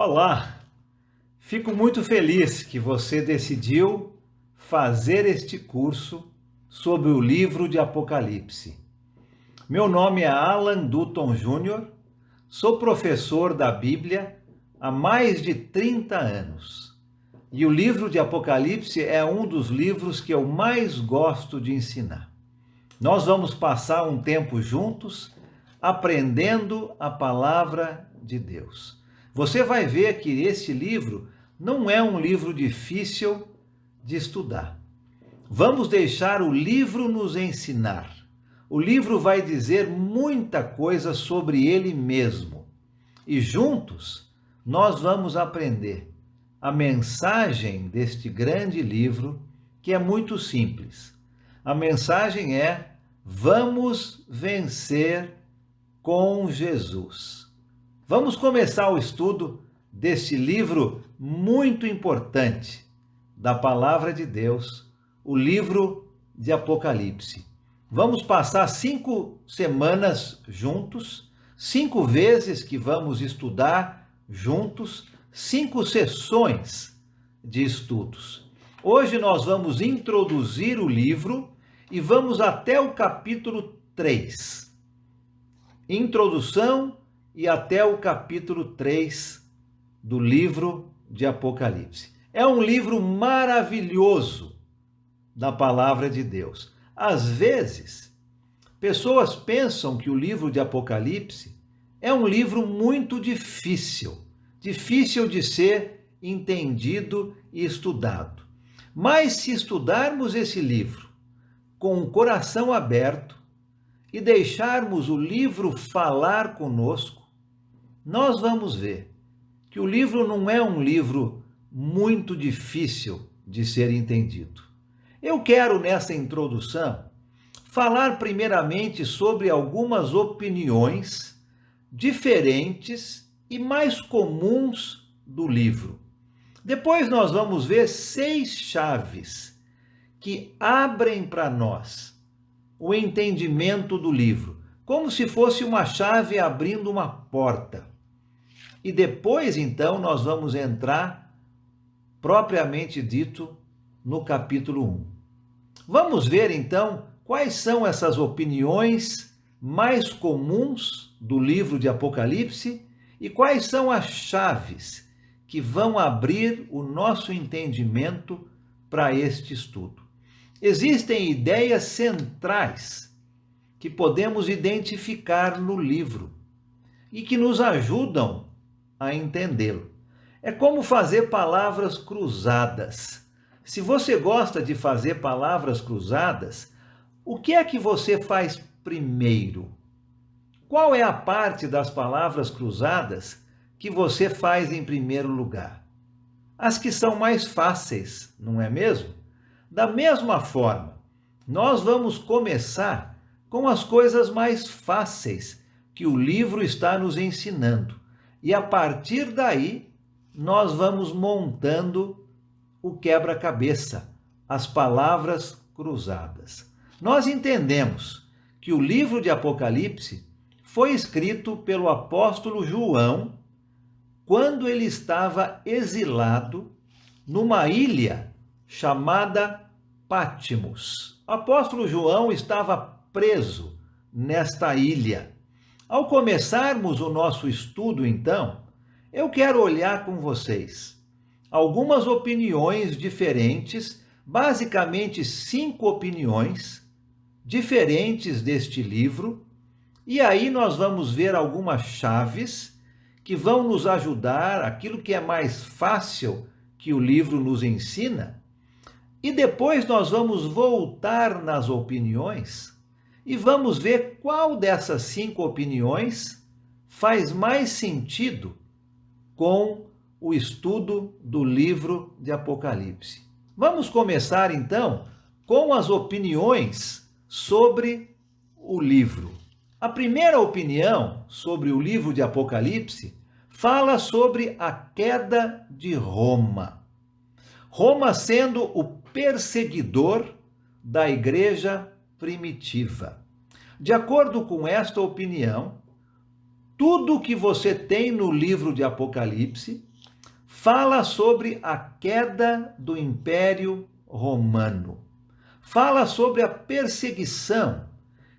Olá, fico muito feliz que você decidiu fazer este curso sobre o livro de Apocalipse. Meu nome é Alan Dutton Jr., sou professor da Bíblia há mais de 30 anos. E o livro de Apocalipse é um dos livros que eu mais gosto de ensinar. Nós vamos passar um tempo juntos aprendendo a palavra de Deus. Você vai ver que esse livro não é um livro difícil de estudar. Vamos deixar o livro nos ensinar. O livro vai dizer muita coisa sobre ele mesmo. E juntos nós vamos aprender a mensagem deste grande livro, que é muito simples. A mensagem é: vamos vencer com Jesus. Vamos começar o estudo deste livro muito importante da Palavra de Deus, o livro de Apocalipse. Vamos passar 5 semanas juntos, 5 vezes que vamos estudar juntos, 5 sessões de estudos. Hoje nós vamos introduzir o livro e vamos até o capítulo 3. Introdução e até o capítulo 3 do livro de Apocalipse. É um livro maravilhoso da palavra de Deus. Às vezes, pessoas pensam que o livro de Apocalipse é um livro muito difícil de ser entendido e estudado. Mas se estudarmos esse livro com o coração aberto e deixarmos o livro falar conosco, nós vamos ver que o livro não é um livro muito difícil de ser entendido. Eu quero, nessa introdução, falar primeiramente sobre algumas opiniões diferentes e mais comuns do livro. Depois nós vamos ver 6 chaves que abrem para nós o entendimento do livro, como se fosse uma chave abrindo uma porta. E depois, então, nós vamos entrar, propriamente dito, no capítulo 1. Vamos ver, então, quais são essas opiniões mais comuns do livro de Apocalipse e quais são as chaves que vão abrir o nosso entendimento para este estudo. Existem ideias centrais que podemos identificar no livro e que nos ajudam a entendê-lo. É como fazer palavras cruzadas. Se você gosta de fazer palavras cruzadas, o que é que você faz primeiro? Qual é a parte das palavras cruzadas que você faz em primeiro lugar? As que são mais fáceis, não é mesmo? Da mesma forma, nós vamos começar com as coisas mais fáceis que o livro está nos ensinando. E a partir daí, nós vamos montando o quebra-cabeça, as palavras cruzadas. Nós entendemos que o livro de Apocalipse foi escrito pelo apóstolo João quando ele estava exilado numa ilha chamada Patmos. O apóstolo João estava preso nesta ilha. Ao começarmos o nosso estudo, então, eu quero olhar com vocês algumas opiniões diferentes, basicamente 5 opiniões diferentes deste livro, e aí nós vamos ver algumas chaves que vão nos ajudar, aquilo que é mais fácil que o livro nos ensina. E depois nós vamos voltar nas opiniões e vamos ver qual dessas 5 opiniões faz mais sentido com o estudo do livro de Apocalipse. Vamos começar então com as opiniões sobre o livro. A primeira opinião sobre o livro de Apocalipse fala sobre a queda de Roma. Roma sendo o perseguidor da igreja primitiva. De acordo com esta opinião, tudo que você tem no livro de Apocalipse fala sobre a queda do Império Romano. Fala sobre a perseguição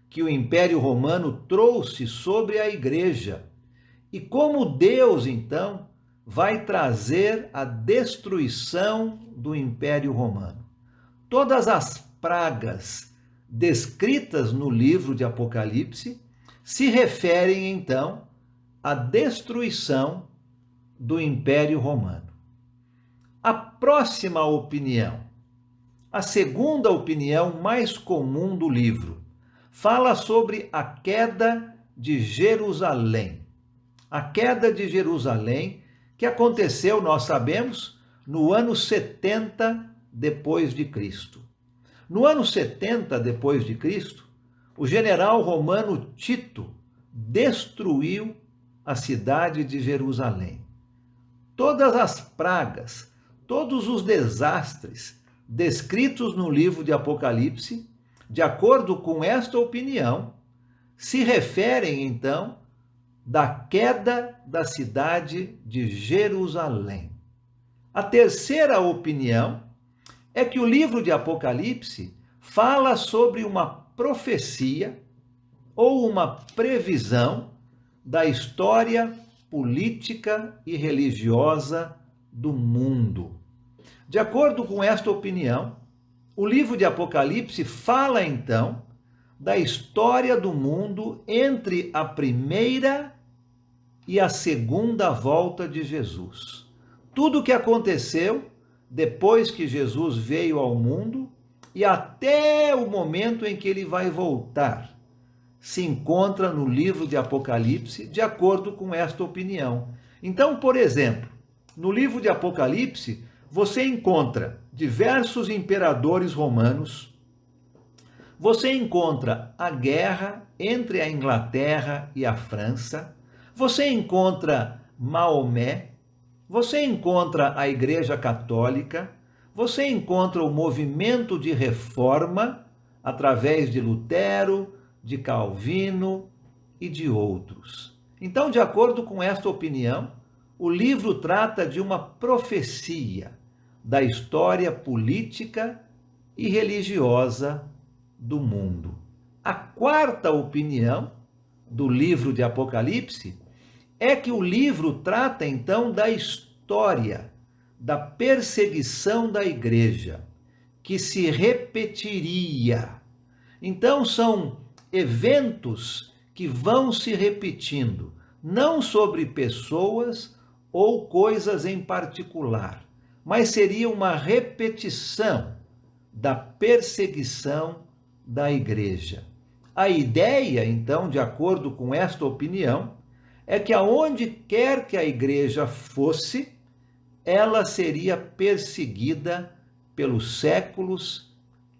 que o Império Romano trouxe sobre a igreja e como Deus, então, vai trazer a destruição do Império Romano. Todas as pragas descritas no livro de Apocalipse se referem, então, à destruição do Império Romano. A próxima opinião, a segunda opinião mais comum do livro, fala sobre a queda de Jerusalém. A queda de Jerusalém, que aconteceu, nós sabemos, no ano 70 depois de Cristo. No ano 70 depois de Cristo, o general romano Tito destruiu a cidade de Jerusalém. Todas as pragas, todos os desastres descritos no livro de Apocalipse, de acordo com esta opinião, se referem então da queda da cidade de Jerusalém. A terceira opinião é que o livro de Apocalipse fala sobre uma profecia ou uma previsão da história política e religiosa do mundo. De acordo com esta opinião, o livro de Apocalipse fala então da história do mundo entre a primeira e a segunda volta de Jesus. Tudo o que aconteceu depois que Jesus veio ao mundo e até o momento em que ele vai voltar, se encontra no livro de Apocalipse, de acordo com esta opinião. Então, por exemplo, no livro de Apocalipse, você encontra diversos imperadores romanos, você encontra a guerra entre a Inglaterra e a França, você encontra Maomé, você encontra a Igreja Católica, você encontra o movimento de reforma através de Lutero, de Calvino e de outros. Então, de acordo com esta opinião, o livro trata de uma profecia da história política e religiosa do mundo. A quarta opinião do livro de Apocalipse é que o livro trata então da história da perseguição da igreja, que se repetiria. Então são eventos que vão se repetindo, não sobre pessoas ou coisas em particular, mas seria uma repetição da perseguição da igreja. A ideia, então, de acordo com esta opinião, é que aonde quer que a igreja fosse, ela seria perseguida pelos séculos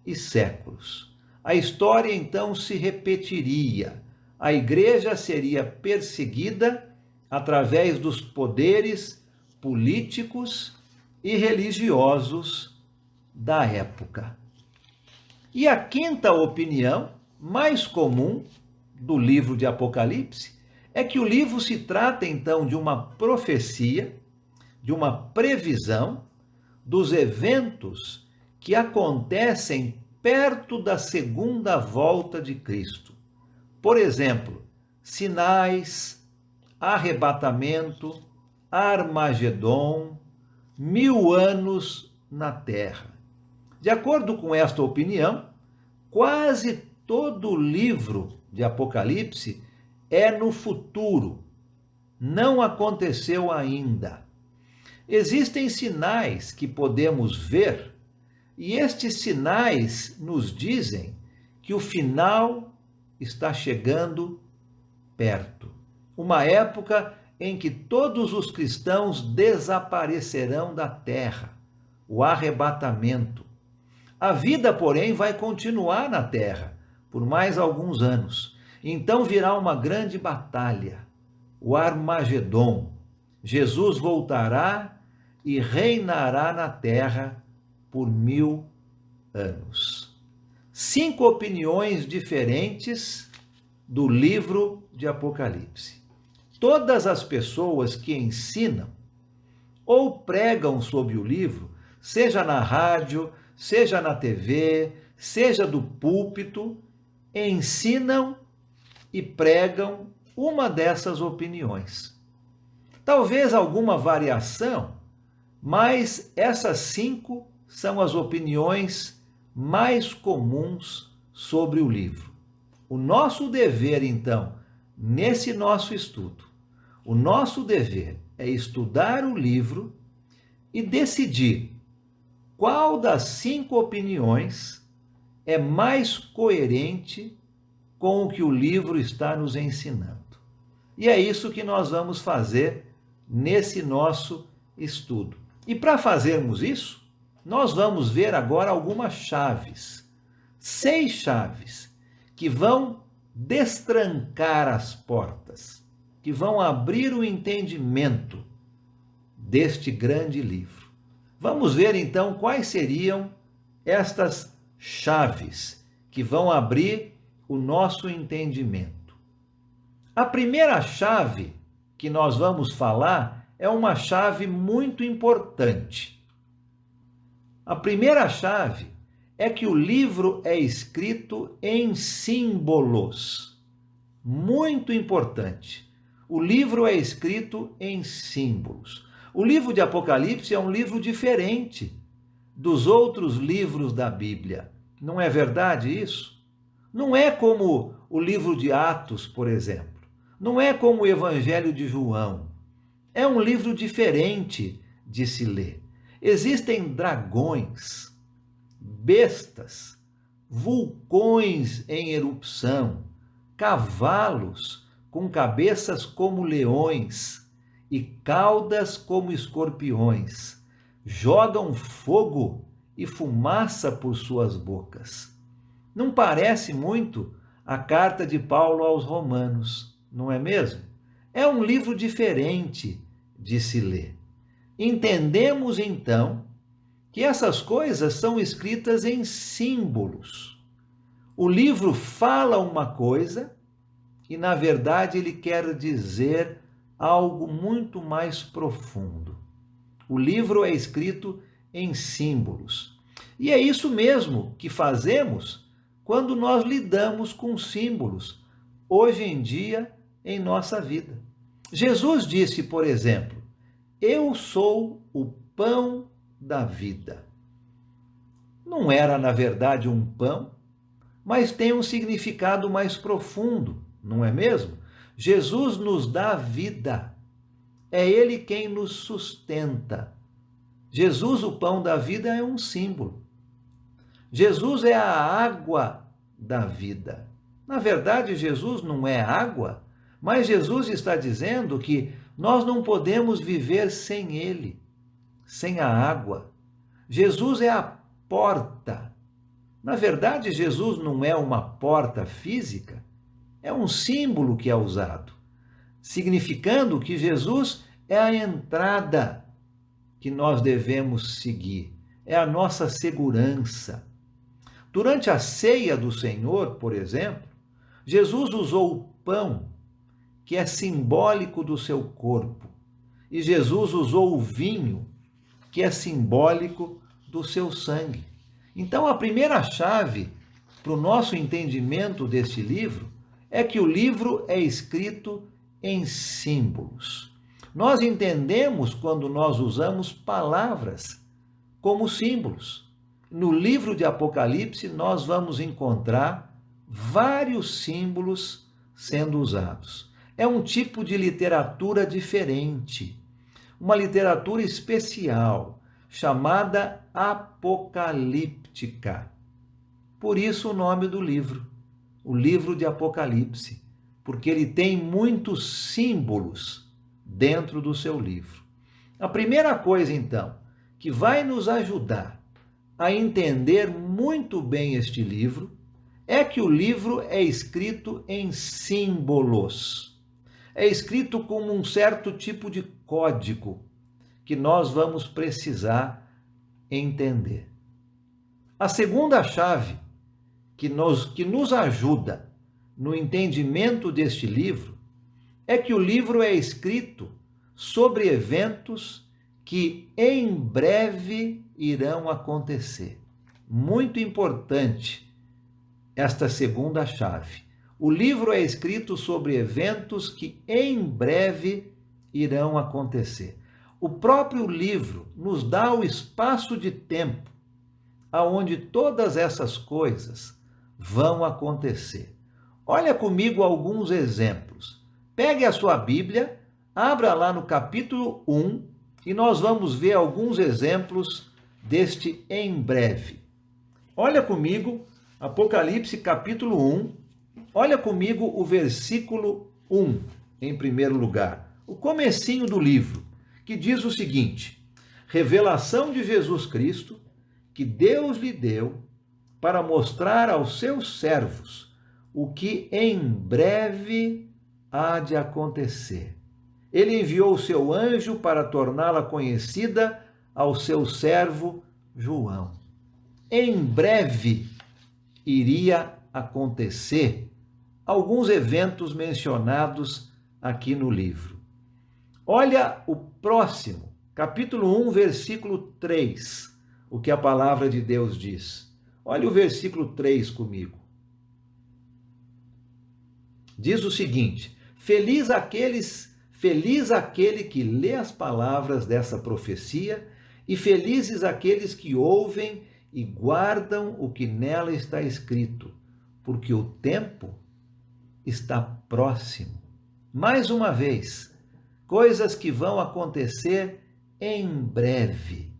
e séculos. A história então se repetiria. A igreja seria perseguida através dos poderes políticos e religiosos da época. E a quinta opinião, mais comum do livro de Apocalipse, é que o livro se trata então de uma profecia, de uma previsão dos eventos que acontecem perto da segunda volta de Cristo. Por exemplo, sinais, arrebatamento, Armagedon, 1000 anos na terra. De acordo com esta opinião, quase todo o livro de Apocalipse é no futuro, não aconteceu ainda. Existem sinais que podemos ver, e estes sinais nos dizem que o final está chegando perto. Uma época em que todos os cristãos desaparecerão da terra, o arrebatamento. A vida, porém, vai continuar na terra por mais alguns anos. Então virá uma grande batalha, o Armagedon. Jesus voltará e reinará na terra por 1000 anos. 5 opiniões diferentes do livro de Apocalipse. Todas as pessoas que ensinam ou pregam sobre o livro, seja na rádio, seja na TV, seja do púlpito, ensinam e pregam uma dessas opiniões. Talvez alguma variação, mas essas 5 são as opiniões mais comuns sobre o livro. O nosso dever, então, nesse nosso estudo, o nosso dever é estudar o livro e decidir qual das 5 opiniões é mais coerente com o que o livro está nos ensinando. E é isso que nós vamos fazer nesse nosso estudo. E para fazermos isso, nós vamos ver agora algumas chaves. 6 chaves que vão destrancar as portas, que vão abrir o entendimento deste grande livro. Vamos ver então quais seriam estas chaves que vão abrir o nosso entendimento. A primeira chave que nós vamos falar é uma chave muito importante. A primeira chave é que o livro é escrito em símbolos. Muito importante. O livro é escrito em símbolos. O livro de Apocalipse é um livro diferente dos outros livros da Bíblia. Não é verdade isso? Não é como o livro de Atos, por exemplo. Não é como o Evangelho de João. É um livro diferente de se ler. Existem dragões, bestas, vulcões em erupção, cavalos com cabeças como leões e caudas como escorpiões. Jogam fogo e fumaça por suas bocas. Não parece muito a carta de Paulo aos Romanos, não é mesmo? É um livro diferente de se ler. Entendemos, então, que essas coisas são escritas em símbolos. O livro fala uma coisa e, na verdade, ele quer dizer algo muito mais profundo. O livro é escrito em símbolos. E é isso mesmo que fazemos quando nós lidamos com símbolos, hoje em dia, em nossa vida. Jesus disse, por exemplo, eu sou o pão da vida. Não era, na verdade, um pão, mas tem um significado mais profundo, não é mesmo? Jesus nos dá vida. É Ele quem nos sustenta. Jesus, o pão da vida, é um símbolo. Jesus é a água da vida. Na verdade, Jesus não é água, mas Jesus está dizendo que nós não podemos viver sem Ele, sem a água. Jesus é a porta. Na verdade, Jesus não é uma porta física, é um símbolo que é usado, significando que Jesus é a entrada que nós devemos seguir, é a nossa segurança. Durante a ceia do Senhor, por exemplo, Jesus usou o pão, que é simbólico do seu corpo, e Jesus usou o vinho, que é simbólico do seu sangue. Então, a primeira chave para o nosso entendimento deste livro é que o livro é escrito em símbolos. Nós entendemos quando nós usamos palavras como símbolos. No livro de Apocalipse, nós vamos encontrar vários símbolos sendo usados. É um tipo de literatura diferente, uma literatura especial, chamada apocalíptica. Por isso o nome do livro, o livro de Apocalipse, porque ele tem muitos símbolos dentro do seu livro. A primeira coisa, então, que vai nos ajudar a entender muito bem este livro, é que o livro é escrito em símbolos. É escrito como um certo tipo de código que nós vamos precisar entender. A segunda chave que nos ajuda no entendimento deste livro é que o livro é escrito sobre eventos que em breve irão acontecer. Muito importante esta segunda chave. O livro é escrito sobre eventos que em breve irão acontecer. O próprio livro nos dá o espaço de tempo aonde todas essas coisas vão acontecer. Olha comigo alguns exemplos. Pegue a sua Bíblia, abra lá no capítulo 1 e nós vamos ver alguns exemplos deste em breve. Olha comigo, Apocalipse capítulo 1, olha comigo o versículo 1, em primeiro lugar. O comecinho do livro, que diz o seguinte: revelação de Jesus Cristo, que Deus lhe deu para mostrar aos seus servos o que em breve há de acontecer. Ele enviou o seu anjo para torná-la conhecida ao seu servo João. Em breve iria acontecer alguns eventos mencionados aqui no livro. Olha o próximo, capítulo 1, versículo 3, o que a palavra de Deus diz. Olha o versículo 3 comigo. Diz o seguinte: feliz aquele que lê as palavras dessa profecia, e felizes aqueles que ouvem e guardam o que nela está escrito, porque o tempo está próximo. Mais uma vez, coisas que vão acontecer em breve.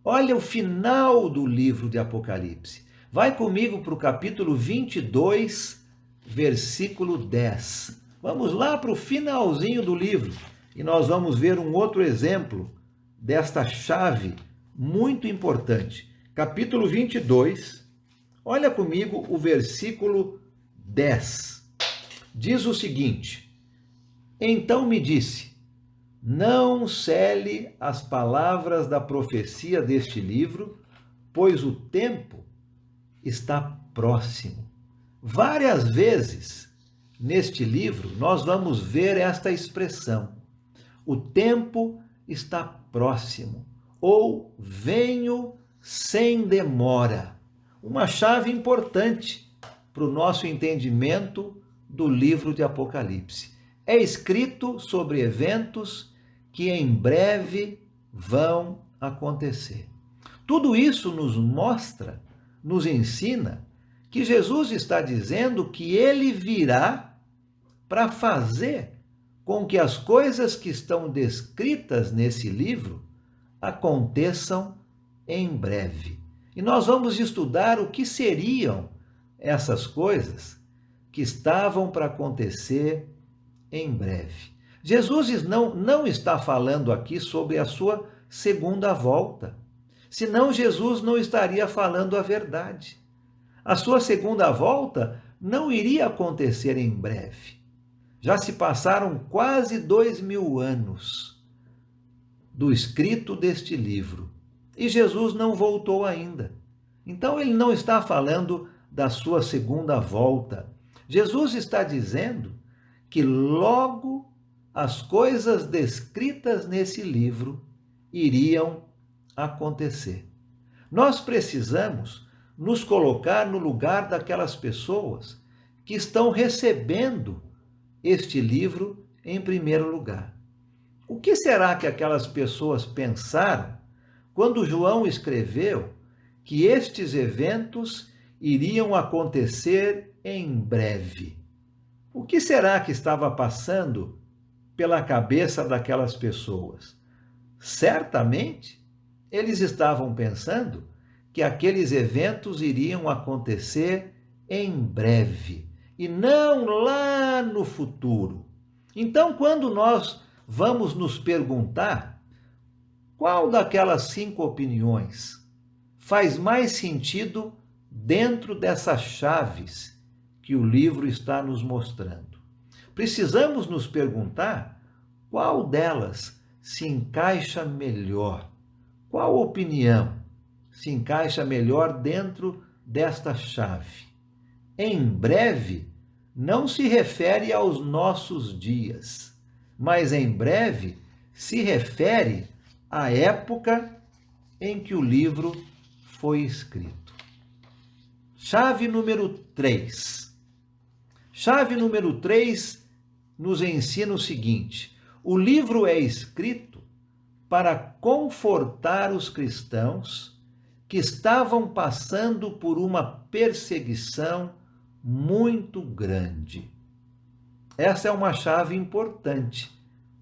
Olha o final do livro de Apocalipse. Vai comigo para o capítulo 22, versículo 10. Vamos lá para o finalzinho do livro e nós vamos ver um outro exemplo desta chave muito importante. Capítulo 22, olha comigo o versículo 10. Diz o seguinte: então me disse, não cele as palavras da profecia deste livro, pois o tempo está próximo. Várias vezes neste livro nós vamos ver esta expressão: o tempo está próximo, ou venho sem demora. Uma chave importante para o nosso entendimento do livro de Apocalipse. É escrito sobre eventos que em breve vão acontecer. Tudo isso nos mostra, nos ensina que Jesus está dizendo que ele virá para fazer com que as coisas que estão descritas nesse livro aconteçam em breve. E nós vamos estudar o que seriam essas coisas que estavam para acontecer em breve. Jesus não está falando aqui sobre a sua segunda volta, senão Jesus não estaria falando a verdade. A sua segunda volta não iria acontecer em breve. Já se passaram quase 2000 anos do escrito deste livro e Jesus não voltou ainda. Então ele não está falando da sua segunda volta. Jesus está dizendo que logo as coisas descritas nesse livro iriam acontecer. Nós precisamos nos colocar no lugar daquelas pessoas que estão recebendo este livro em primeiro lugar. O que será que aquelas pessoas pensaram quando João escreveu que estes eventos iriam acontecer em breve? O que será que estava passando pela cabeça daquelas pessoas? Certamente, eles estavam pensando que aqueles eventos iriam acontecer em breve e não lá no futuro. Então, quando nós vamos nos perguntar qual daquelas 5 opiniões faz mais sentido dentro dessas chaves que o livro está nos mostrando, precisamos nos perguntar qual delas se encaixa melhor, qual opinião se encaixa melhor dentro desta chave. Em breve não se refere aos nossos dias, mas em breve se refere a época em que o livro foi escrito. Chave número 3. Chave número 3 nos ensina o seguinte: o livro é escrito para confortar os cristãos que estavam passando por uma perseguição muito grande. Essa é uma chave importante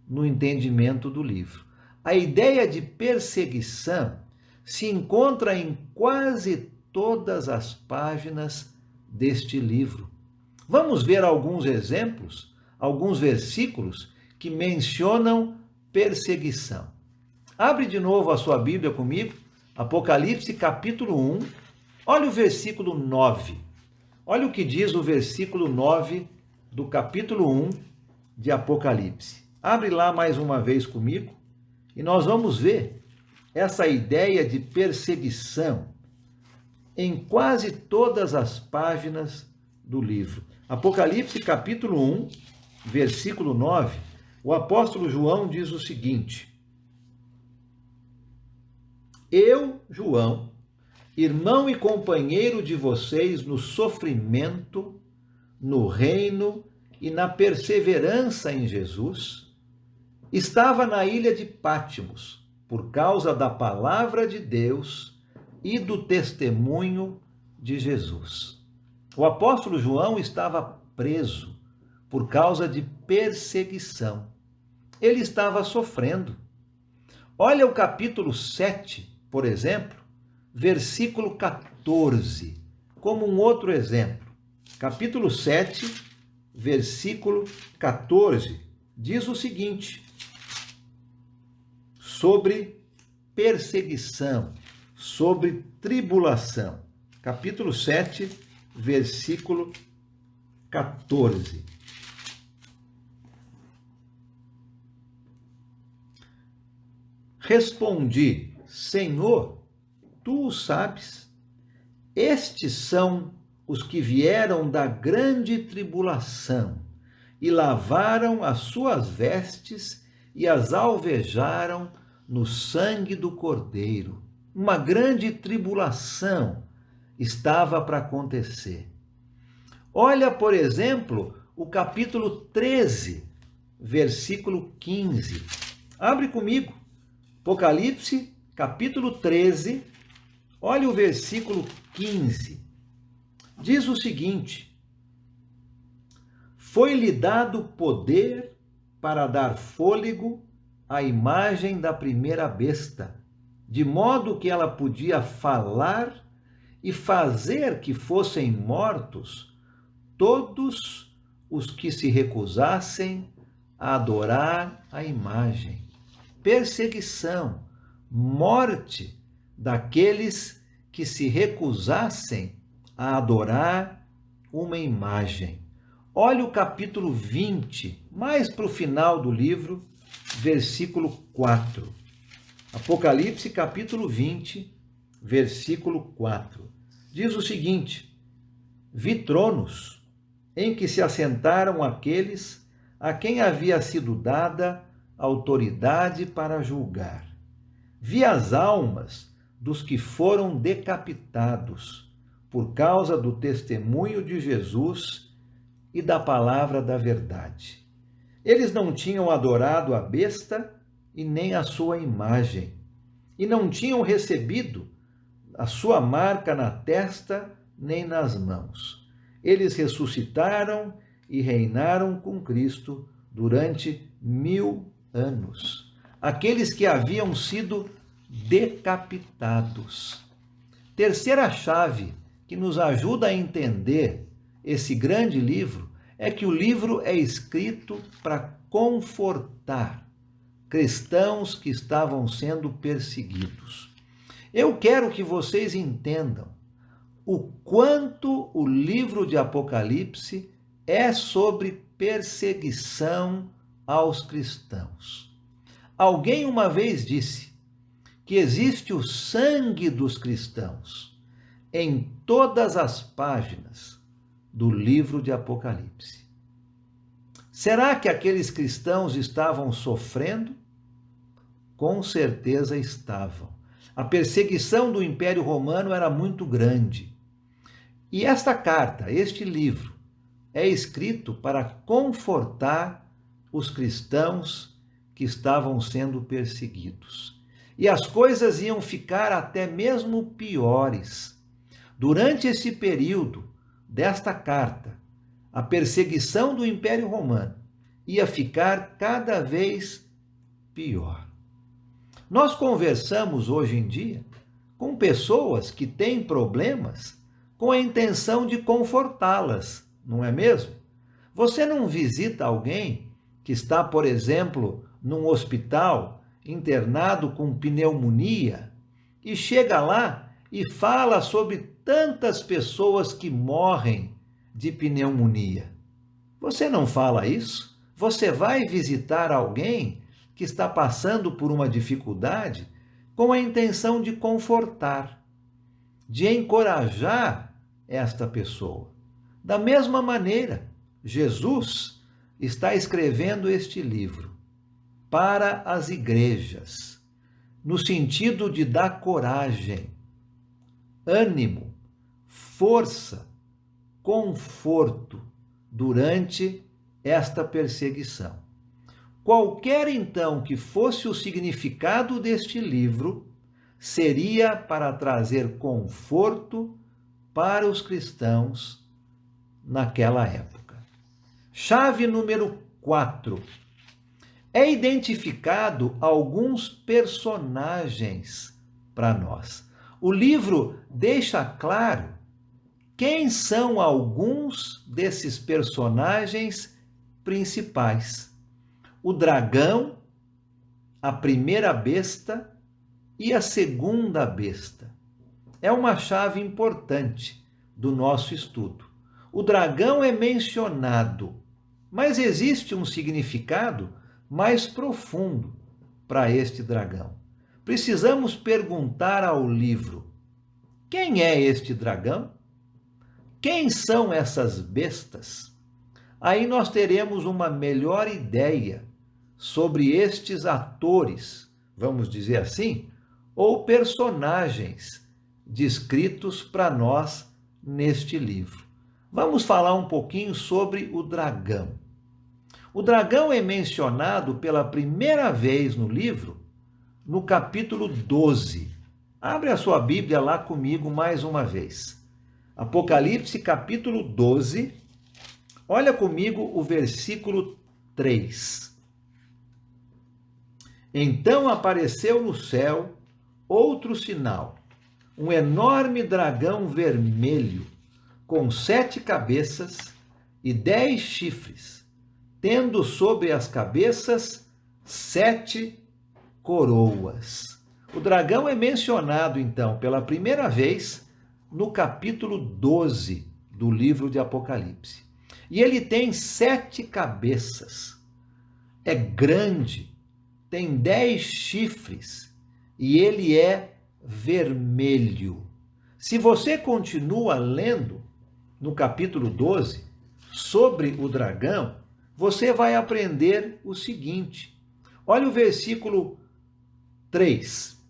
no entendimento do livro. A ideia de perseguição se encontra em quase todas as páginas deste livro. Vamos ver alguns exemplos, alguns versículos que mencionam perseguição. Abre de novo a sua Bíblia comigo, Apocalipse capítulo 1, olha o versículo 9. Olha o que diz o versículo 9 do capítulo 1 de Apocalipse. Abre lá mais uma vez comigo e nós vamos ver essa ideia de perseguição em quase todas as páginas do livro. Apocalipse capítulo 1, versículo 9, o apóstolo João diz o seguinte: eu, João, irmão e companheiro de vocês no sofrimento, no reino e na perseverança em Jesus, estava na ilha de Pátimos, por causa da palavra de Deus e do testemunho de Jesus. O apóstolo João estava preso por causa de perseguição. Ele estava sofrendo. Olha o capítulo 7, por exemplo, versículo 14, como um outro exemplo. Capítulo 7, versículo 14, diz o seguinte, sobre perseguição, sobre tribulação. Capítulo 7, versículo 14. Respondi, Senhor, tu o sabes. Estes são os que vieram da grande tribulação e lavaram as suas vestes e as alvejaram no sangue do Cordeiro. Uma grande tribulação estava para acontecer. Olha, por exemplo, o capítulo 13, versículo 15. Abre comigo. Apocalipse, capítulo 13, olha o versículo 15. Diz o seguinte: foi-lhe dado poder para dar fôlego à imagem da primeira besta, de modo que ela podia falar e fazer que fossem mortos todos os que se recusassem a adorar a imagem. Perseguição, morte daqueles que se recusassem a adorar uma imagem. Olha o capítulo 20, mais para o final do livro, versículo 4. Apocalipse, capítulo 20, versículo 4. Diz o seguinte: vi tronos em que se assentaram aqueles a quem havia sido dada autoridade para julgar. Vi as almas dos que foram decapitados por causa do testemunho de Jesus e da palavra da verdade. Eles não tinham adorado a besta e nem a sua imagem, e não tinham recebido a sua marca na testa nem nas mãos. Eles ressuscitaram e reinaram com Cristo durante 1000 anos. Aqueles que haviam sido decapitados. Terceira chave que nos ajuda a entender esse grande livro é que o livro é escrito para confortar cristãos que estavam sendo perseguidos. Eu quero que vocês entendam o quanto o livro de Apocalipse é sobre perseguição aos cristãos. Alguém uma vez disse que existe o sangue dos cristãos em todas as páginas do livro de Apocalipse. Será que aqueles cristãos estavam sofrendo? Com certeza estavam. A perseguição do Império Romano era muito grande. E esta carta, este livro, é escrito para confortar os cristãos que estavam sendo perseguidos. E as coisas iam ficar até mesmo piores. Durante esse período desta carta, a perseguição do Império Romano ia ficar cada vez pior. Nós conversamos hoje em dia com pessoas que têm problemas com a intenção de confortá-las, não é mesmo? Você não visita alguém que está, por exemplo, num hospital internado com pneumonia e chega lá e fala sobre tantas pessoas que morrem de pneumonia. Você não fala isso? Você vai visitar alguém que está passando por uma dificuldade com a intenção de confortar, de encorajar esta pessoa. Da mesma maneira, Jesus está escrevendo este livro para as igrejas, no sentido de dar coragem, ânimo, força, conforto durante esta perseguição. Qualquer então que fosse o significado deste livro, seria para trazer conforto para os cristãos naquela época. Chave número 4. É identificado alguns personagens para nós. O livro deixa claro quem são alguns desses personagens principais. O dragão, a primeira besta e a segunda besta. É uma chave importante do nosso estudo. O dragão é mencionado, mas existe um significado mais profundo para este dragão. Precisamos perguntar ao livro: quem é este dragão? Quem são essas bestas? Aí nós teremos uma melhor ideia sobre estes atores, vamos dizer assim, ou personagens descritos para nós neste livro. Vamos falar um pouquinho sobre o dragão. O dragão é mencionado pela primeira vez no livro, no capítulo 12. Abre a sua Bíblia lá comigo mais uma vez. Apocalipse, capítulo 12. Olha comigo o versículo 3. Então apareceu no céu outro sinal, um enorme dragão vermelho, com 7 cabeças e 10 chifres, tendo sobre as cabeças 7 coroas. O dragão é mencionado, então, pela primeira vez no capítulo 12 do livro de Apocalipse. E ele tem 7 cabeças, é grande, tem 10 chifres e ele é vermelho. Se você continua lendo no capítulo 12 sobre o dragão, você vai aprender o seguinte. Olha o versículo 3,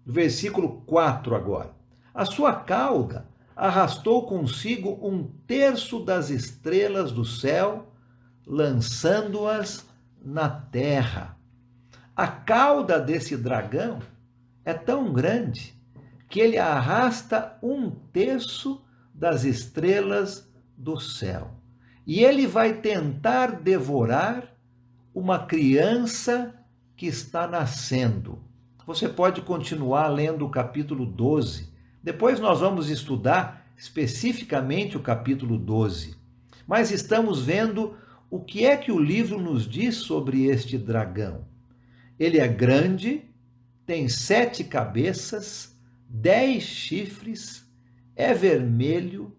o versículo 4 agora. A sua cauda arrastou consigo 1/3 das estrelas do céu, lançando-as na terra. A cauda desse dragão é tão grande que ele arrasta 1/3 das estrelas do céu. E ele vai tentar devorar uma criança que está nascendo. Você pode continuar lendo o capítulo 12. Depois nós vamos estudar especificamente o capítulo 12. Mas estamos vendo o que é que o livro nos diz sobre este dragão. Ele é grande, tem 7 cabeças, 10 chifres, é vermelho,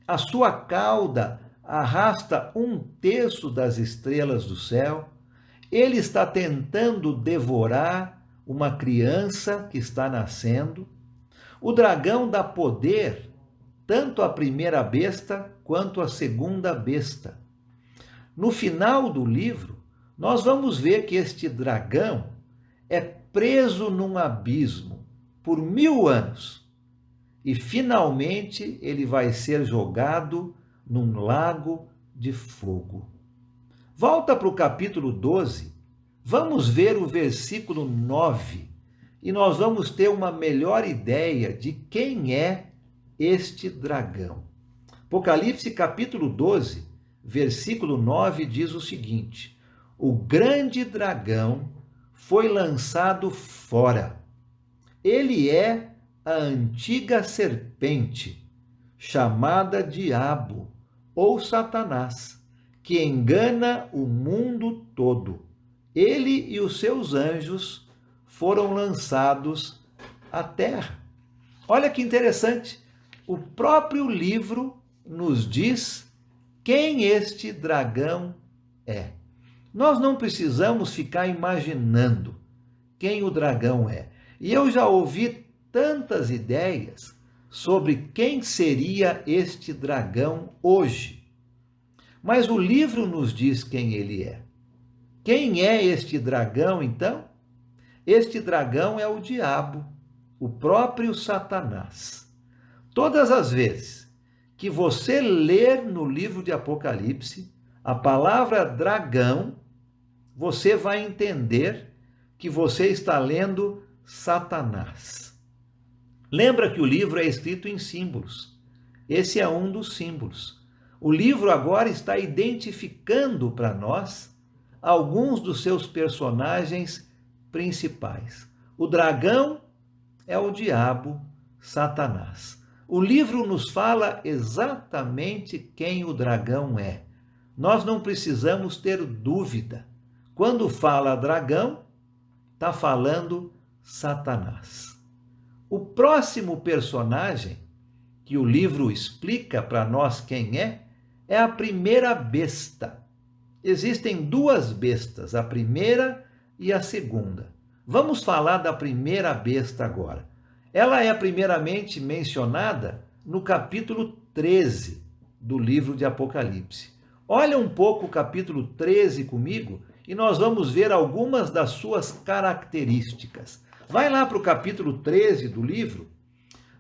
a sua cauda arrasta 1/3 das estrelas do céu, ele está tentando devorar uma criança que está nascendo. O dragão dá poder tanto à primeira besta quanto à segunda besta. No final do livro, nós vamos ver que este dragão é preso num abismo por 1000 anos e finalmente ele vai ser jogado num lago de fogo. Volta para o capítulo 12, vamos ver o versículo 9 e nós vamos ter uma melhor ideia de quem é este dragão. Apocalipse capítulo 12, versículo 9 diz o seguinte: o grande dragão foi lançado fora. Ele é a antiga serpente, chamada Diabo ou Satanás, que engana o mundo todo. Ele e os seus anjos foram lançados à terra. Olha que interessante, o próprio livro nos diz quem este dragão é. Nós não precisamos ficar imaginando quem o dragão é. E eu já ouvi tantas ideias sobre quem seria este dragão hoje. Mas o livro nos diz quem ele é. Quem é este dragão, então? Este dragão é o diabo, o próprio Satanás. Todas as vezes que você ler no livro de Apocalipse a palavra dragão, você vai entender que você está lendo Satanás. Lembra que o livro é escrito em símbolos. Esse é um dos símbolos. O livro agora está identificando para nós alguns dos seus personagens principais. O dragão é o diabo, Satanás. O livro nos fala exatamente quem o dragão é. Nós não precisamos ter dúvida. Quando fala dragão, está falando Satanás. O próximo personagem que o livro explica para nós quem é a primeira besta. Existem duas bestas, a primeira e a segunda. Vamos falar da primeira besta agora. Ela é primeiramente mencionada no capítulo 13 do livro de Apocalipse. Olha um pouco o capítulo 13 comigo e nós vamos ver algumas das suas características. Vai lá para o capítulo 13 do livro,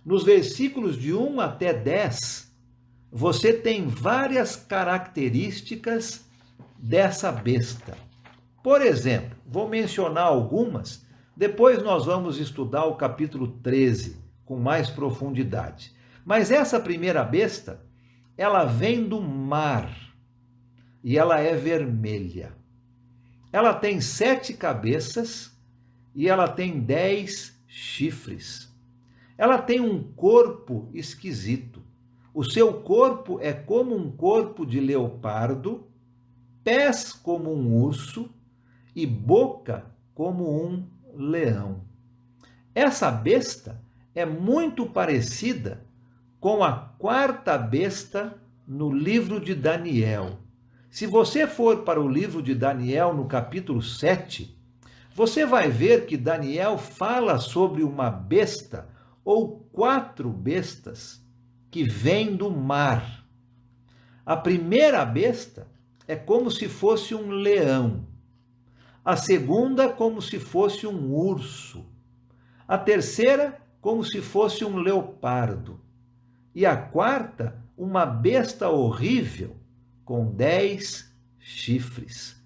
nos versículos de 1 até 10, você tem várias características dessa besta. Por exemplo, vou mencionar algumas, depois nós vamos estudar o capítulo 13 com mais profundidade. Mas essa primeira besta, ela vem do mar e ela é vermelha. Ela tem 7 cabeças e ela tem 10 chifres. Ela tem um corpo esquisito. O seu corpo é como um corpo de leopardo, pés como um urso e boca como um leão. Essa besta é muito parecida com a 4ª besta no livro de Daniel. Se você for para o livro de Daniel, no capítulo 7, você vai ver que Daniel fala sobre uma besta ou 4 bestas que vêm do mar. A primeira besta é como se fosse um leão. A segunda, como se fosse um urso. A terceira, como se fosse um leopardo. E a 4ª, uma besta horrível com 10 chifres.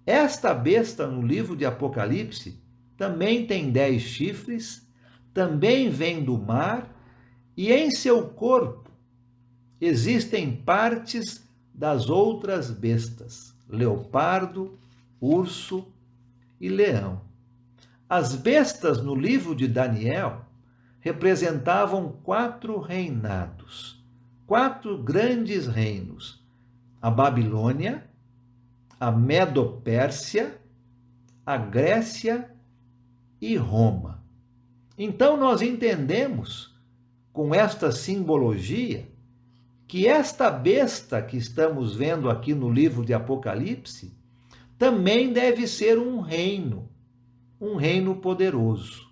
Esta besta no livro de Apocalipse também tem 10 chifres, também vem do mar e em seu corpo existem partes das outras bestas, leopardo, urso e leão. As bestas no livro de Daniel representavam 4 reinados, 4 grandes reinos: a Babilônia, a Medo-Pérsia, a Grécia e Roma. Então nós entendemos, com esta simbologia, que esta besta que estamos vendo aqui no livro de Apocalipse também deve ser um reino poderoso.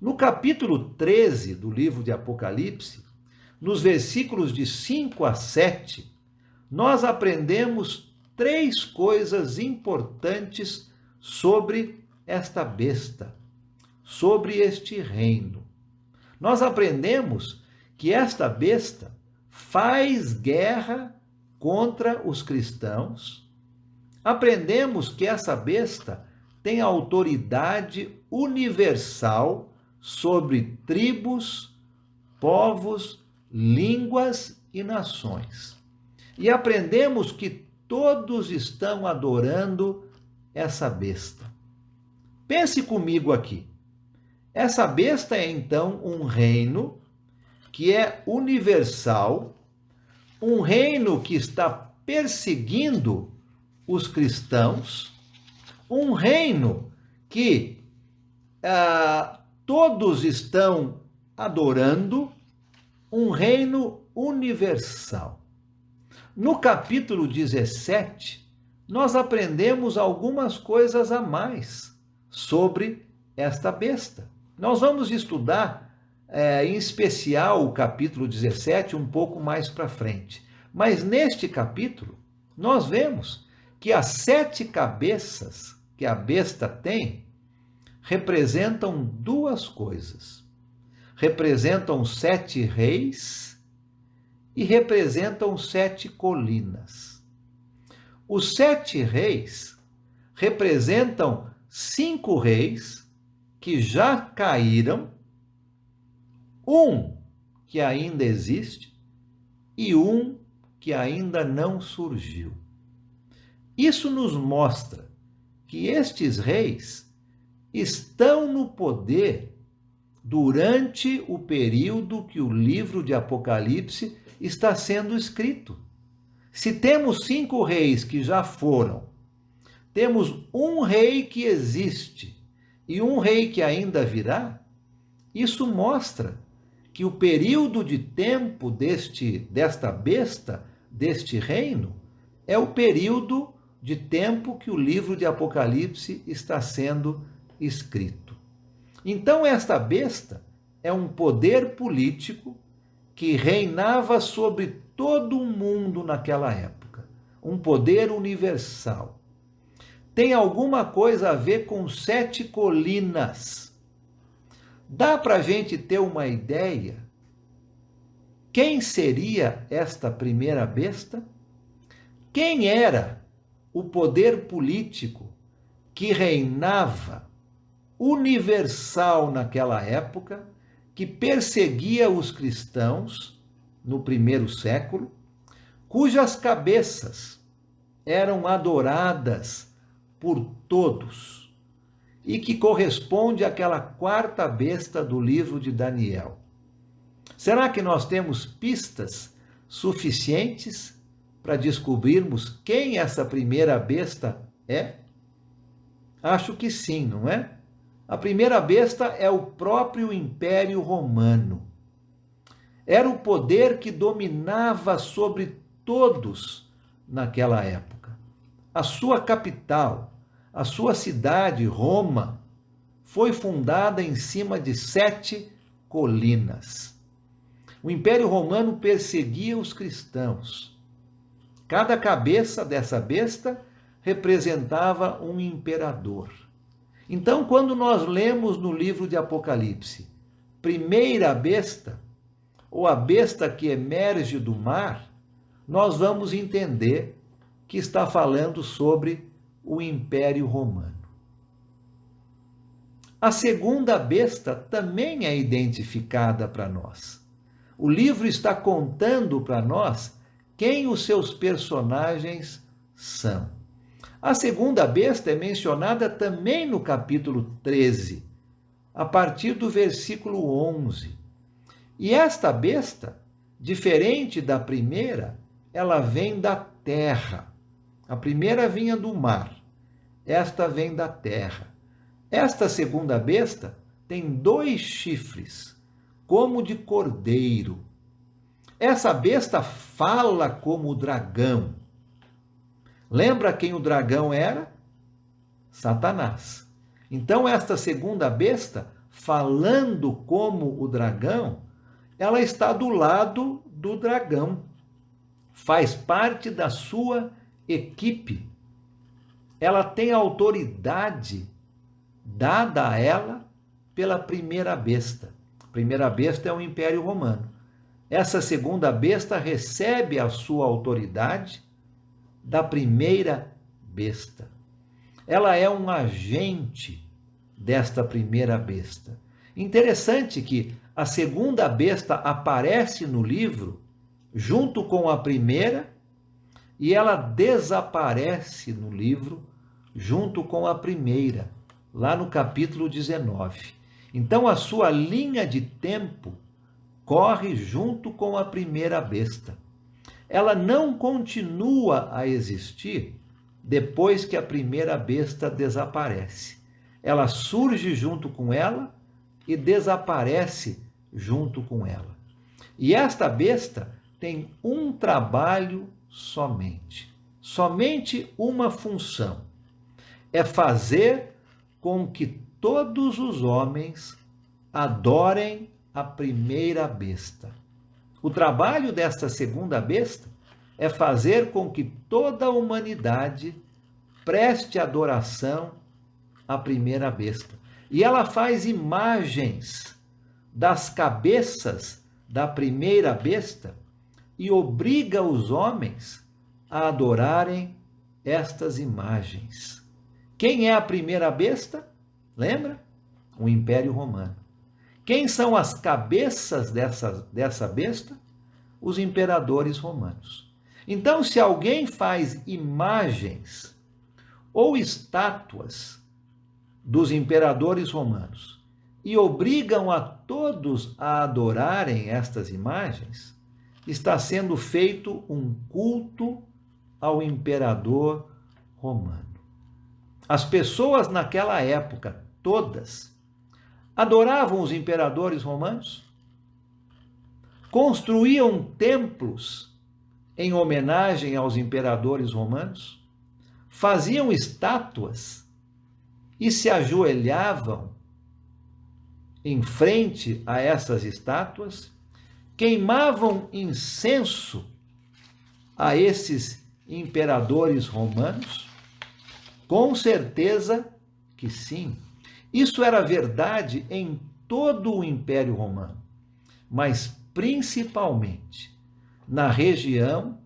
No capítulo 13 do livro de Apocalipse, nos versículos de 5 a 7, nós aprendemos 3 coisas importantes sobre esta besta. sobre este reino. Nós aprendemos que esta besta faz guerra contra os cristãos. Aprendemos que essa besta tem autoridade universal sobre tribos, povos, línguas e nações. E aprendemos que todos estão adorando essa besta. Pense comigo aqui. Essa besta é então um reino que é universal, um reino que está perseguindo os cristãos, um reino que todos estão adorando, um reino universal. No capítulo 17, nós aprendemos algumas coisas a mais sobre esta besta. Nós vamos estudar, em especial, o capítulo 17 um pouco mais para frente. Mas neste capítulo, nós vemos que as 7 cabeças que a besta tem representam duas coisas. Representam 7 reis e representam 7 colinas. Os 7 reis representam 5 reis que já caíram, um que ainda existe e um que ainda não surgiu. Isso nos mostra que estes reis estão no poder durante o período que o livro de Apocalipse está sendo escrito. Se temos 5 reis que já foram, temos um rei que existe e um rei que ainda virá, isso mostra que o período de tempo desta besta, deste reino, é o período de tempo que o livro de Apocalipse está sendo escrito. Então, esta besta é um poder político que reinava sobre todo o mundo naquela época, um poder universal. Tem alguma coisa a ver com 7 colinas. Dá para a gente ter uma ideia? Quem seria esta primeira besta? Quem era o poder político que reinava universal naquela época, que perseguia os cristãos no primeiro século, cujas cabeças eram adoradas por todos e que corresponde àquela 4ª besta do livro de Daniel? Será que nós temos pistas suficientes para descobrirmos quem essa primeira besta é? Acho que sim, não é? A primeira besta é o próprio Império Romano. Era o poder que dominava sobre todos naquela época. A sua capital, a sua cidade, Roma, foi fundada em cima de 7 colinas. O Império Romano perseguia os cristãos. Cada cabeça dessa besta representava um imperador. Então, quando nós lemos no livro de Apocalipse, primeira besta, ou a besta que emerge do mar, nós vamos entender que está falando sobre o Império Romano. A segunda besta também é identificada para nós. O livro está contando para nós quem os seus personagens são. A segunda besta é mencionada também no capítulo 13, a partir do versículo 11. E esta besta, diferente da primeira, ela vem da terra. A primeira vinha do mar, esta vem da terra. Esta segunda besta tem 2 chifres, como de cordeiro. Essa besta fala como o dragão. Lembra quem o dragão era? Satanás. Então, esta segunda besta, falando como o dragão, ela está do lado do dragão. Faz parte da sua equipe. Ela tem autoridade dada a ela pela primeira besta. A primeira besta é o Império Romano. Essa segunda besta recebe a sua autoridade da primeira besta. Ela é um agente desta primeira besta. Interessante que a segunda besta aparece no livro junto com a primeira e ela desaparece no livro junto com a primeira, lá no capítulo 19. Então a sua linha de tempo corre junto com a primeira besta. Ela não continua a existir depois que a primeira besta desaparece. Ela surge junto com ela e desaparece junto com ela. E esta besta tem um trabalho somente uma função: é fazer com que todos os homens adorem a primeira besta. O trabalho desta segunda besta é fazer com que toda a humanidade preste adoração à primeira besta. E ela faz imagens das cabeças da primeira besta e obriga os homens a adorarem estas imagens. Quem é a primeira besta? Lembra? O Império Romano. Quem são as cabeças dessa besta? Os imperadores romanos. Então, se alguém faz imagens ou estátuas dos imperadores romanos e obrigam a todos a adorarem estas imagens, está sendo feito um culto ao imperador romano. As pessoas naquela época, todas, adoravam os imperadores romanos, construíam templos em homenagem aos imperadores romanos, faziam estátuas e se ajoelhavam em frente a essas estátuas, queimavam incenso a esses imperadores romanos? Com certeza que sim. Isso era verdade em todo o Império Romano, mas principalmente na região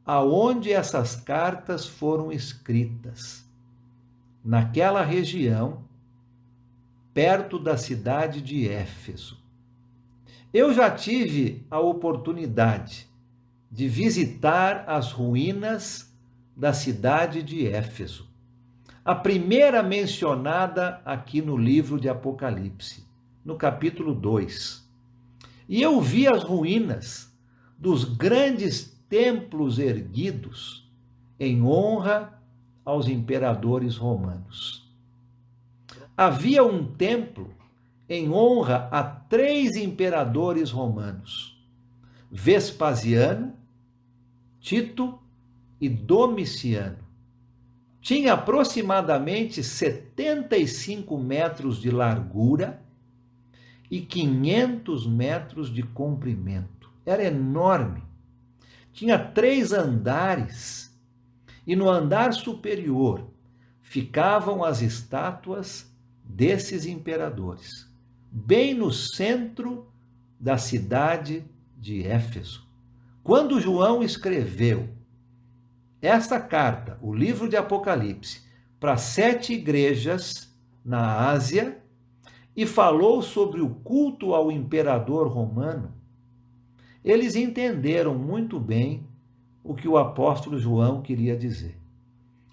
aonde essas cartas foram escritas. Naquela região, perto da cidade de Éfeso. Eu já tive a oportunidade de visitar as ruínas da cidade de Éfeso, a primeira mencionada aqui no livro de Apocalipse, no capítulo 2. E eu vi as ruínas dos grandes templos erguidos em honra aos imperadores romanos. Havia um templo em honra a 3 imperadores romanos: Vespasiano, Tito e Domiciano. Tinha aproximadamente 75 metros de largura e 500 metros de comprimento. Era enorme. Tinha 3 andares e no andar superior ficavam as estátuas desses imperadores, bem no centro da cidade de Éfeso. Quando João escreveu esta carta, o livro de Apocalipse, para 7 igrejas na Ásia e falou sobre o culto ao imperador romano, eles entenderam muito bem o que o apóstolo João queria dizer.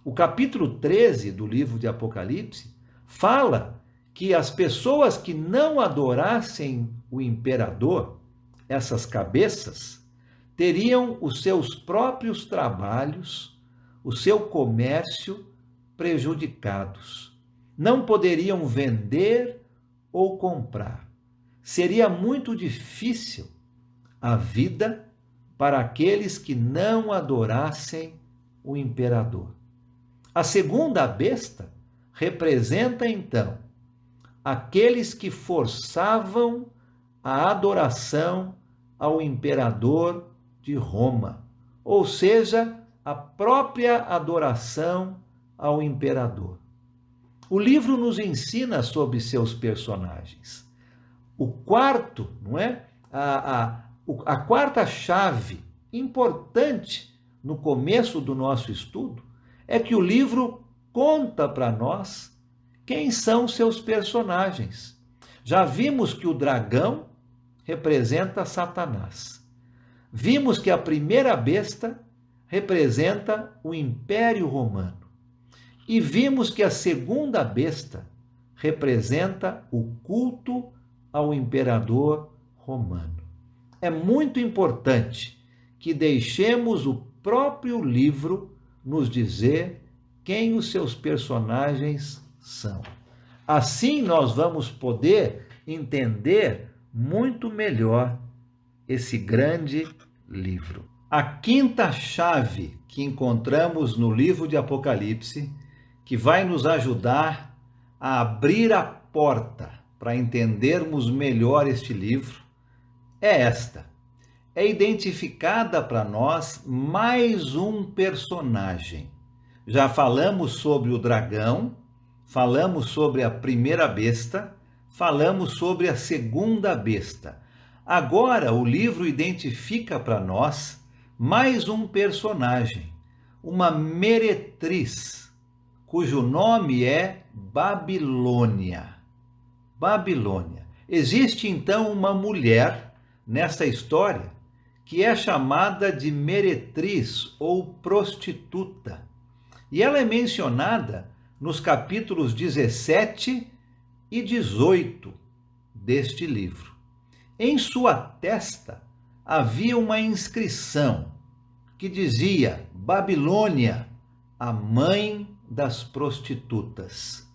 O capítulo 13 do livro de Apocalipse fala que as pessoas que não adorassem o imperador, essas cabeças, teriam os seus próprios trabalhos, o seu comércio prejudicados. Não poderiam vender ou comprar. Seria muito difícil a vida para aqueles que não adorassem o imperador. A segunda besta representa, então, aqueles que forçavam a adoração ao imperador de Roma, ou seja, a própria adoração ao imperador. O livro nos ensina sobre seus personagens. O quarto, não é? A quarta chave importante no começo do nosso estudo é que o livro conta para nós quem são seus personagens. Já vimos que o dragão representa Satanás. Vimos que a primeira besta representa o Império Romano. E vimos que a segunda besta representa o culto ao imperador romano. É muito importante que deixemos o próprio livro nos dizer quem os seus personagens são. Assim nós vamos poder entender muito melhor esse grande livro. A quinta chave que encontramos no livro de Apocalipse, que vai nos ajudar a abrir a porta para entendermos melhor este livro, é esta. É identificada para nós mais um personagem. Já falamos sobre o dragão, falamos sobre a primeira besta, falamos sobre a segunda besta. Agora o livro identifica para nós mais um personagem, uma meretriz, cujo nome é Babilônia. Babilônia. Existe então uma mulher nessa história que é chamada de meretriz ou prostituta. E ela é mencionada nos capítulos 17 e 18 deste livro. Em sua testa havia uma inscrição que dizia: Babilônia, a mãe das prostitutas.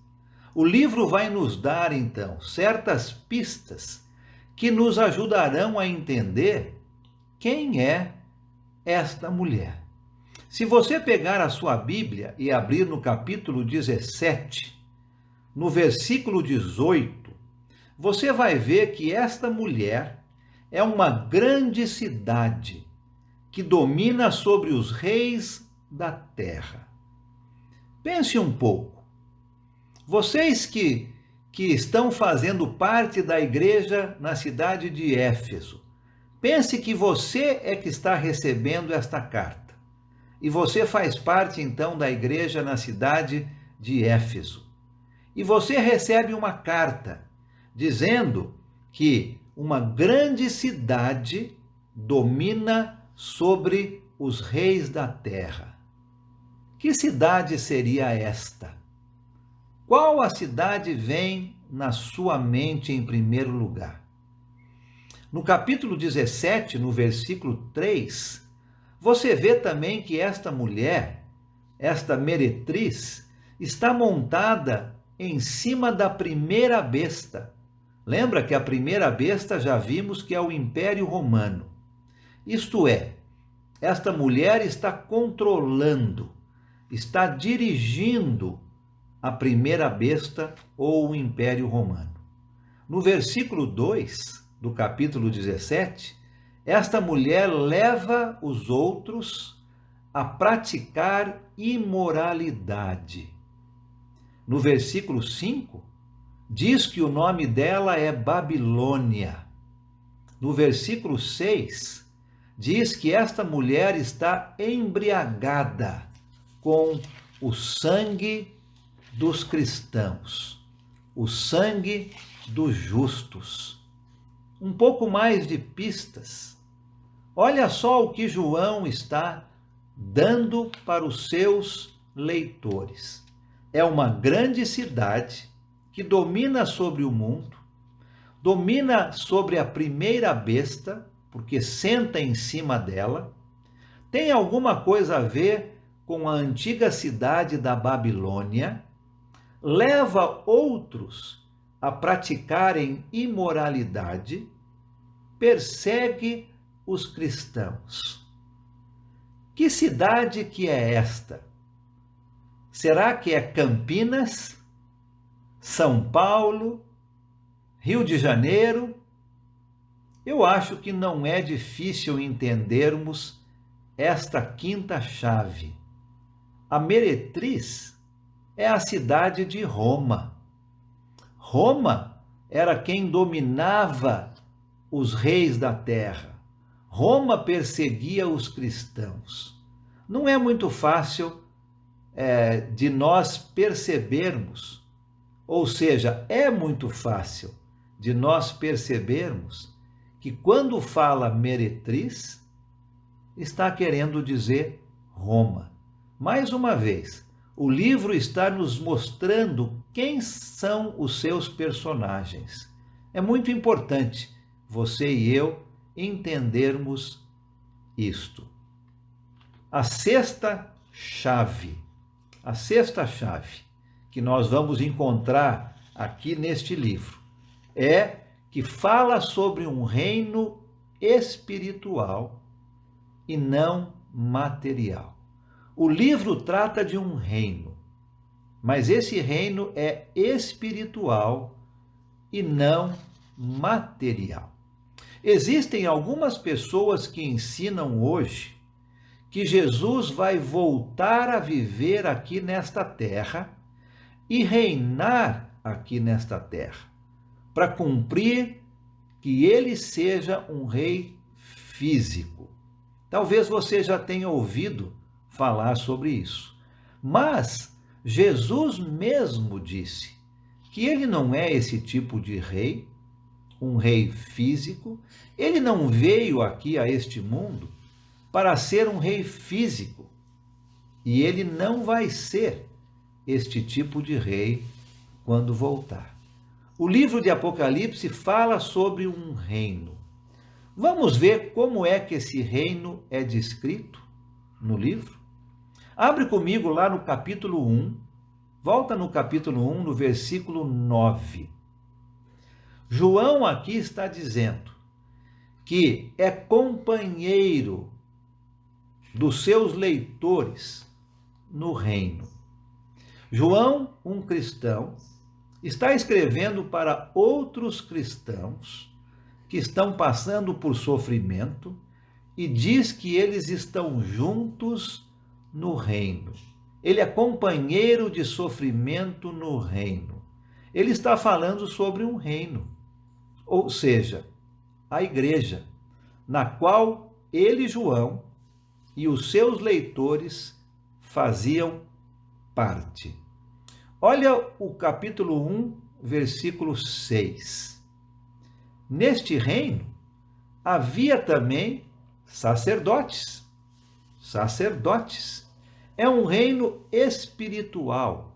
O livro vai nos dar, então, certas pistas que nos ajudarão a entender quem é esta mulher. Se você pegar a sua Bíblia e abrir no capítulo 17, no versículo 18, você vai ver que esta mulher é uma grande cidade que domina sobre os reis da terra. Pense um pouco. Vocês que estão fazendo parte da igreja na cidade de Éfeso, pense que você é que está recebendo esta carta. E você faz parte então da igreja na cidade de Éfeso. E você recebe uma carta dizendo que uma grande cidade domina sobre os reis da terra. Que cidade seria esta? Qual a cidade vem na sua mente em primeiro lugar? No capítulo 17, no versículo 3, você vê também que esta mulher, esta meretriz, está montada em cima da primeira besta. Lembra que a primeira besta já vimos que é o Império Romano. Isto é, esta mulher está controlando, está dirigindo a primeira besta ou o Império Romano. No versículo 2 do capítulo 17, esta mulher leva os outros a praticar imoralidade. No versículo 5, diz que o nome dela é Babilônia. No versículo 6, diz que esta mulher está embriagada com o sangue dos cristãos, o sangue dos justos. Um pouco mais de pistas. Olha só o que João está dando para os seus leitores. É uma grande cidade que domina sobre o mundo, domina sobre a primeira besta, porque senta em cima dela, tem alguma coisa a ver com a antiga cidade da Babilônia, leva outros a praticarem imoralidade, persegue os cristãos. Que cidade que é esta? Será que é Campinas, São Paulo, Rio de Janeiro? Eu acho que não é difícil entendermos esta quinta chave. A meretriz é a cidade de Roma. Roma era quem dominava os reis da terra. Roma perseguia os cristãos. Não é muito fácil de nós percebermos, ou seja, é muito fácil de nós percebermos que quando fala meretriz, está querendo dizer Roma. Mais uma vez, o livro está nos mostrando quem são os seus personagens. É muito importante você e eu entendermos isto. A sexta chave que nós vamos encontrar aqui neste livro é que fala sobre um reino espiritual e não material. O livro trata de um reino, mas esse reino é espiritual e não material. Existem algumas pessoas que ensinam hoje que Jesus vai voltar a viver aqui nesta terra e reinar aqui nesta terra, para cumprir que ele seja um rei físico. Talvez você já tenha ouvido falar sobre isso, mas Jesus mesmo disse que ele não é esse tipo de rei, um rei físico. Ele não veio aqui a este mundo para ser um rei físico, e ele não vai ser este tipo de rei quando voltar. O livro de Apocalipse fala sobre um reino. Vamos ver como é que esse reino é descrito no livro? Abre comigo lá no capítulo 1, volta no capítulo 1, no versículo 9. João aqui está dizendo que é companheiro dos seus leitores no reino. João, um cristão, está escrevendo para outros cristãos que estão passando por sofrimento e diz que eles estão juntos no reino. Ele é companheiro de sofrimento no reino. Ele está falando sobre um reino, ou seja, a igreja, na qual ele, João, e os seus leitores faziam parte. Olha o capítulo 1, versículo 6. Neste reino havia também sacerdotes. Sacerdotes. É um reino espiritual,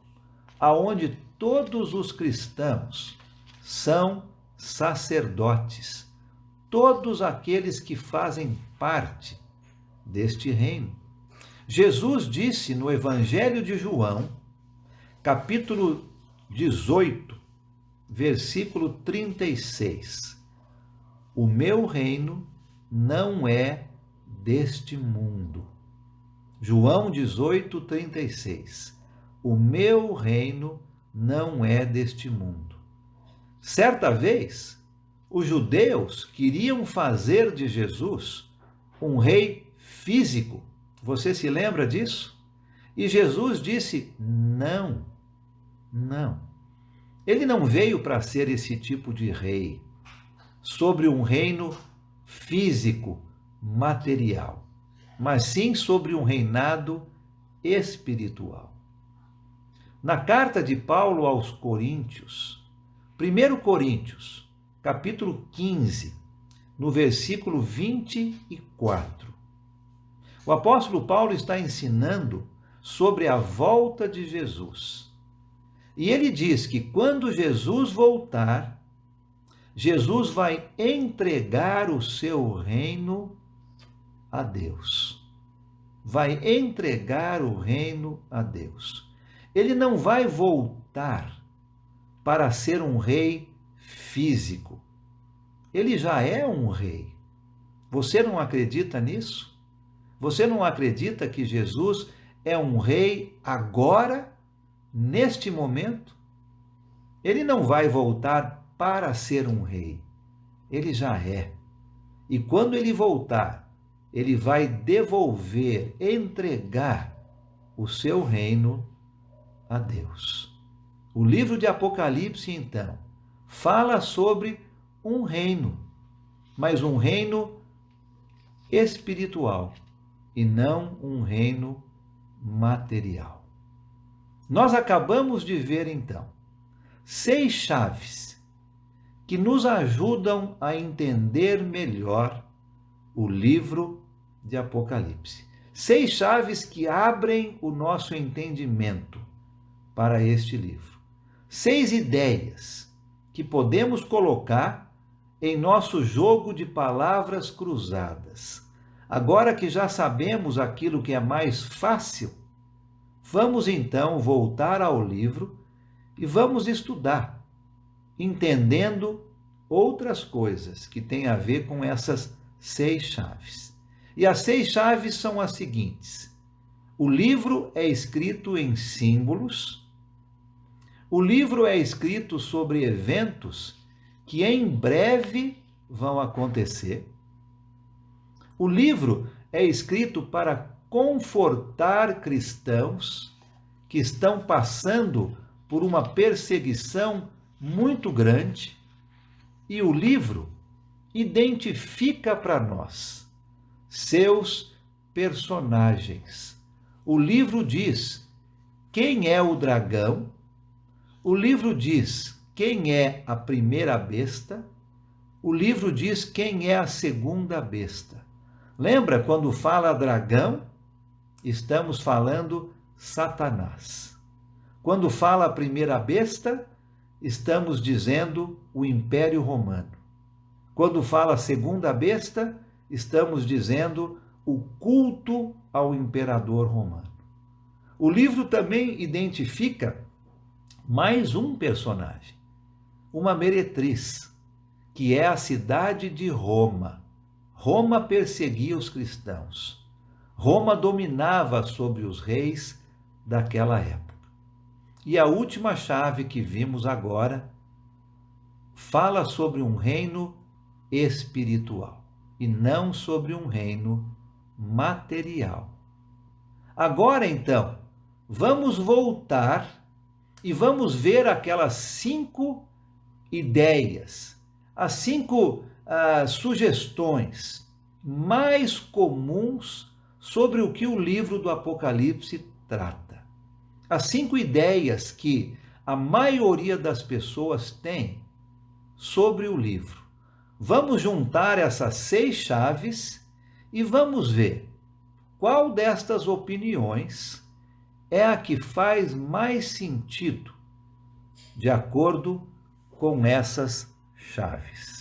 aonde todos os cristãos são sacerdotes. Todos aqueles que fazem parte deste reino. Jesus disse no Evangelho de João, capítulo 18, versículo 36, o meu reino não é deste mundo. João 18, 36, o meu reino não é deste mundo. Certa vez, os judeus queriam fazer de Jesus um rei físico. Você se lembra disso? E Jesus disse: não, não. Ele não veio para ser esse tipo de rei, sobre um reino físico, material, mas sim sobre um reinado espiritual. Na carta de Paulo aos Coríntios, 1 Coríntios, capítulo 15, no versículo 24, o apóstolo Paulo está ensinando sobre a volta de Jesus. E ele diz que quando Jesus voltar, Jesus vai entregar o seu reino a Deus. Vai entregar o reino a Deus. Ele não vai voltar para ser um rei físico. Ele já é um rei. Você não acredita nisso? Você não acredita que Jesus é um rei agora, neste momento? Ele não vai voltar para ser um rei. Ele já é. E quando ele voltar, ele vai devolver, entregar o seu reino a Deus. O livro de Apocalipse, então, fala sobre um reino, mas um reino espiritual e não um reino material. Nós acabamos de ver, então, 6 chaves que nos ajudam a entender melhor o livro de Apocalipse. 6 chaves que abrem o nosso entendimento para este livro. 6 ideias que podemos colocar em nosso jogo de palavras cruzadas. Agora que já sabemos aquilo que é mais fácil, vamos então voltar ao livro e vamos estudar, entendendo outras coisas que têm a ver com essas 6 chaves. E as 6 chaves são as seguintes: o livro é escrito em símbolos, o livro é escrito sobre eventos que em breve vão acontecer, o livro é escrito para confortar cristãos que estão passando por uma perseguição muito grande, e o livro identifica para nós seus personagens. O livro diz quem é o dragão, o livro diz quem é a primeira besta, o livro diz quem é a segunda besta. Lembra quando fala dragão? Estamos falando Satanás. Quando fala a primeira besta, estamos dizendo o Império Romano. Quando fala a segunda besta, estamos dizendo o culto ao imperador romano. O livro também identifica mais um personagem, uma meretriz, que é a cidade de Roma. Roma perseguia os cristãos. Roma dominava sobre os reis daquela época. E a última chave que vimos agora fala sobre um reino espiritual e não sobre um reino material. Agora, então, vamos voltar e vamos ver aquelas 5 ideias, as 5 sugestões mais comuns sobre o que o livro do Apocalipse trata. As 5 ideias que a maioria das pessoas tem sobre o livro. Vamos juntar essas 6 chaves e vamos ver qual destas opiniões é a que faz mais sentido de acordo com essas chaves.